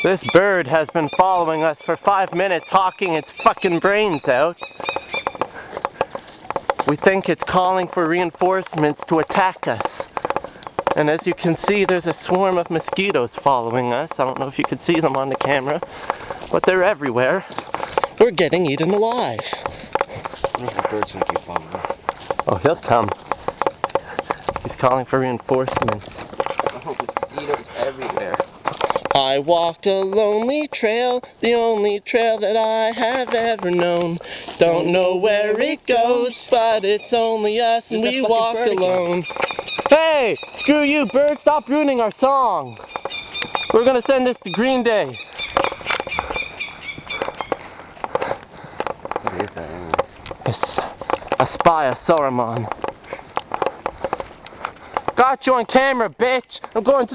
This bird has been following us for 5 minutes, hawking its fucking brains out. We think it's calling for reinforcements to attack us. And as you can see, there's a swarm of mosquitoes following us. I don't know if you can see them on the camera, but they're everywhere. We're getting eaten alive. The bird's gonna keep following us. Oh, he'll come. He's calling for reinforcements. Oh, mosquitoes everywhere. I walk a lonely trail, the only trail that I have ever known. Don't know where it goes, but it's only us and we walk alone. Hey, screw you, bird, stop ruining our song. We're gonna send this to Green Day. What is that anyway? It's a spy of Saruman. Got you on camera, bitch. I'm going to the